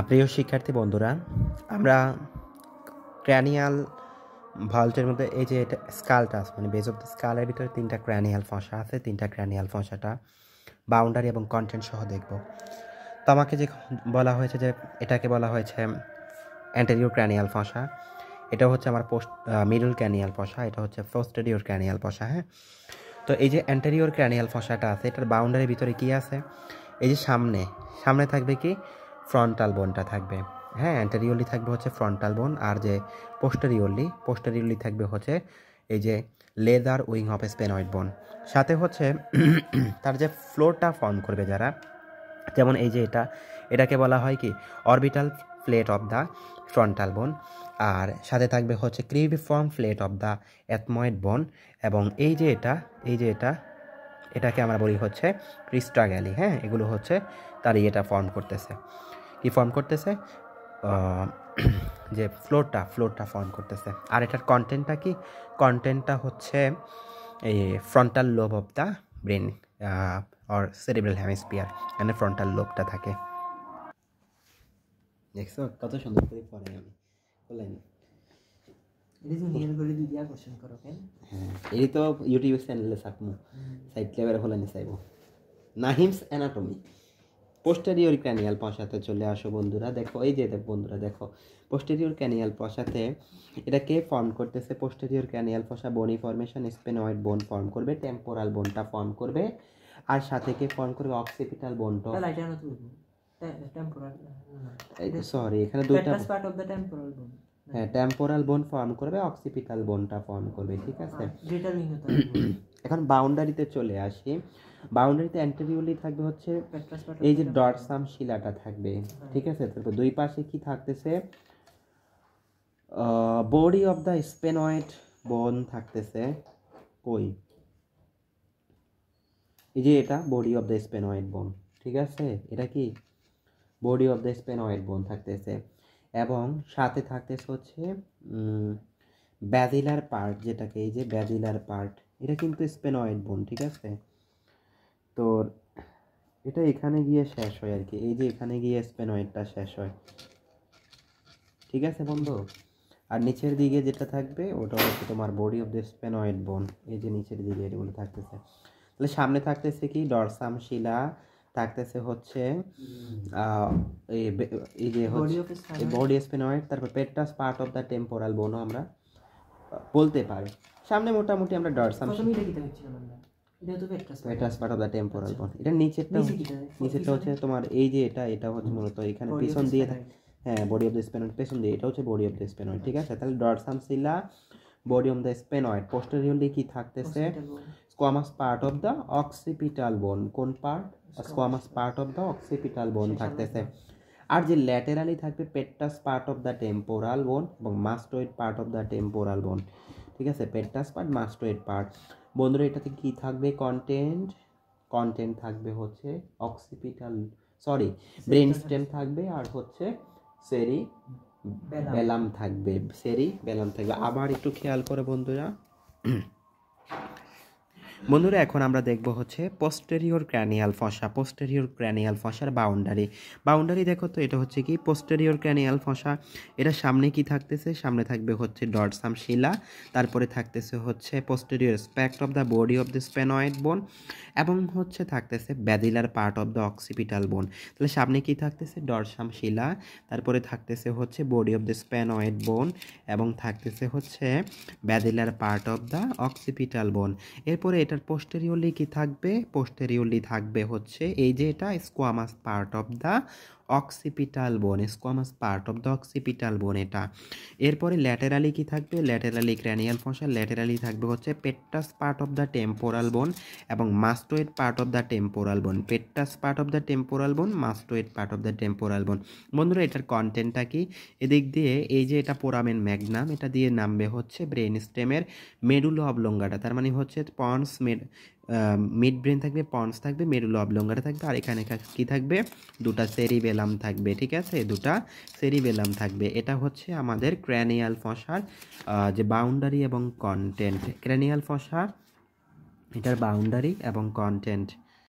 প্রিয় শিক্ষার্থী বন্ধুরা, আমরা ক্র্যানিয়াল ভল্টের মধ্যে এই যে এটা স্কালটা আছে, মানে বেজ অফ দ্য স্কালের ভিতরে 3টা ক্র্যানিয়াল ফসা আছে। 3টা ক্র্যানিয়াল ফসাটা বাউন্ডারি এবং কন্টেন্ট সহ দেখব। তো আমাকে যে বলা হয়েছে যে এটাকে বলা হয়েছে অ্যান্টেরিয়র ক্র্যানিয়াল ফসা, এটা হচ্ছে আমার মিডল ক্র্যানিয়াল ফসা, এটা হচ্ছে পোস্টেরিয়র ক্র্যানিয়াল ফসা। হ্যাঁ, তো এই যে অ্যান্টেরিয়র ক্র্যানিয়াল ফসাটা আছে, এটার বাউন্ডারির ভিতরে কি আছে? এই যে সামনে থাকবে কি ফ্রন্টাল বোনটা থাকবে। হ্যাঁ, অ্যান্টেরিয়রলি থাকবে হচ্ছে ফ্রন্টাল বোন, আর যে পোস্টেরিয়রলি থাকবে হচ্ছে এই যে লেদার উইং অফ স্পেনয়েড বোন। সাথে হচ্ছে তার যে ফ্লোরটা ফর্ম করবে যারা, যেমন এই যে এটাকে বলা হয় কি orbital plate of the frontal বোন, আর সাথে থাকবে হচ্ছে ক্রিবিফর্ম প্লেট অফ দ্য এথময়েড বোন, এবং এই যে এটাকে আমরা বলি হচ্ছে ক্রিস্টা গ্যালি। হ্যাঁ, এগুলো হচ্ছে তার ইয়েটা ফর্ম করতেছে, কি ফর্ম করতেছে, যে ফ্লোরটা ফর্ম করতেছে। আর এটার কন্টেন্টটা কি? কন্টেন্টটা হচ্ছে এই frontal lobe of the brain or cerebral hemisphere, এখানে ফ্রন্টাল লোবটা থাকে। দেখছো কত সুন্দর করে পড়াই আমি, বললেন? হ্যাঁ, এই তো ইউটিউব চ্যানেলে সাকমু সাইট লেভেলে হলে নি চাইব নাহিমস অ্যানাটমি। পোস্টেরিয়র ক্র্যানিয়াল পশাতে চলে আসো বন্ধুরা। দেখো এই যে বন্ধুরা দেখো, পোস্টেরিয়র ক্র্যানিয়াল পশাতে এটা কে ফর্ম করতেছে? পোস্টেরিয়র ক্র্যানিয়াল পশা বনি ফর্মেশন, স্পেনয়েড বোন ফর্ম করবে, টেম্পোরাল বোনটা ফর্ম করবে, আর সাথে কে ফর্ম করবে? অক্সিপিটাল বোনটা। সরি, এখানে দুইটা পার্ট অফ দ্য টেম্পোরাল বোন। হ্যাঁ, টেম্পোরাল বোন ফর্ম করবে, অক্সিপিটাল বোনটা ফর্ম করবে, ঠিক আছে। এখন বাউন্ডারিতে চলে আসি। বাউন্ডারিতে অ্যান্টেরিয়রলি থাকবে হচ্ছে এই যে ডরসাম শিলাটা থাকবে, ঠিক আছে। তারপর দুই পাশে কি থাকতেছে? বডি অফ দ্য স্পেনয়েড বোন থাকতেছে। কই? এই যে এটা বডি অফ দ্য স্পেনয়েড বোন, ঠিক আছে। এটা কি বডি অফ দ্য স্পেনয়েড বোন থাকতেছে, এবং সাথে থাকতেছে হচ্ছে ব্যাজিলার পার্ট, যেটাকে এই যে ব্যাজিলার পার্ট, এটা কিন্তু স্পেনয়েড বোন, ঠিক আছে। তো এটা এখানে গিয়ে শেষ হয় আর কি, এই যে এখানে গিয়ে স্পেনয়েডটা শেষ হয়, ঠিক আছে বন্ধু। আর নিচের দিকে যেটা থাকবে ওটা হচ্ছে তোমার বডি অফ দ্য স্পেনয়েড বোন, এই যে নিচের দিকে এগুলো থাকতেছে। তাহলে সামনে থাকতেছে কি ডরসাম শিলা, থাকতেছে হচ্ছে এই যে হচ্ছে বডি স্পেনয়েড, তারপর petrous part of the temporal বোনও আমরা বলতে পারি। সামনে মোটামুটি আমরা dorsum petrous part of the temporal bone. এটা নিচেরটা হচ্ছে তোমার এই যে এটা হচ্ছে মূলত এখানে পিছন দিয়ে, হ্যাঁ, বডি অফ দ্য স্পেনয়েড পেছন দিয়ে, এটা হচ্ছে বডি অফ দ্য স্পেনয়েড, ঠিক আছে। তাহলে dorsum Shila, body of the sphenoid, posteriorly কি থাকতেছে? Squamous part of the occipital বোন। কোন part? Squamous part of the occipital বোন থাকতেছে। আর যে ল্যাটেরালি থাকবে পেট্রাস পার্ট অফ দ্য টেম্পোরাল বোন এবং মাস্টোয়েড পার্ট অফ দ্য টেম্পোরাল বোন, ঠিক আছে। পেট্রাস পার্ট, মাস্টোয়েড পার্ট। বন্ধুরা এটাতে কি থাকবে? কন্টেন্ট থাকবে হচ্ছে ব্রেন স্টেম থাকবে, আর হচ্ছে সেরিবেলাম থাকবে। আবার একটু খেয়াল করে বন্ধুরা। এখন আমরা দেখব হচ্ছে পোস্টেরিয়র ক্র্যানিয়াল ফসা, বাউন্ডারি দেখো তো, এটা হচ্ছে কি পোস্টেরিয়র ক্র্যানিয়াল ফসা। এটা সামনে কি থাকতেছে? সামনে থাকবে হচ্ছে ডরসাম শিলা, তারপরে থাকতেছে হচ্ছে posterior aspect of the body of the sphenoid bone, এবং হচ্ছে থাকতেছে basilar part of the occipital bone. তাহলে সামনে কি থাকতেছে? ডরসাম শিলা, তারপরে থাকতেছে হচ্ছে body of the sphenoid bone, এবং থাকতেছে হচ্ছে ব্যাজিলার পার্ট অফ দ্য অক্সিপিটাল বোন। এরপরে এটার পোস্টেরিয়রলি কি থাকবে? পোস্টেরিয়রলি থাকবে হচ্ছে এই যে এটা squamous part of the occipital বোন, এটা। এরপরে ল্যাটেরালি কি থাকবে? ল্যাটেরালি ক্র্যানিয়াল ফসা, ল্যাটেরালি থাকবে হচ্ছে পেট্রাস পার্ট অফ দ্য টেম্পোরাল বোন এবং মাস্টোয়েড পার্ট অফ দ্য টেম্পোরাল বোন। পেট্রাস পার্ট অফ দ্য টেম্পোরাল বোন, মাস্টোয়েড পার্ট অফ দ্য টেম্পোরাল বোন। বন্ধুরা এটার কন্টেন্টটা কি? এদিক দিয়ে এই যে এটা পোরামেন ম্যাগনাম, এটা দিয়ে নামবে হচ্ছে ব্রেন স্টেমের মেডুলা অবলঙ্গাটা, তার মানে হচ্ছে পন্স মিড ব্রেন থাকবে, পন্স থাকবে, মেডুলা অবলঙ্গাটা থাকবে, আর এখানে কি থাকবে? দুটা সেরিবেলাম থাকবে, ঠিক আছে, দুটা সেরিবেলাম থাকবে। এটা হচ্ছে আমাদের ক্র্যানিয়াল ফসার যে বাউন্ডারি এবং কন্টেন্ট। ক্র্যানিয়াল ফসা, এটার বাউন্ডারি এবং কন্টেন্ট।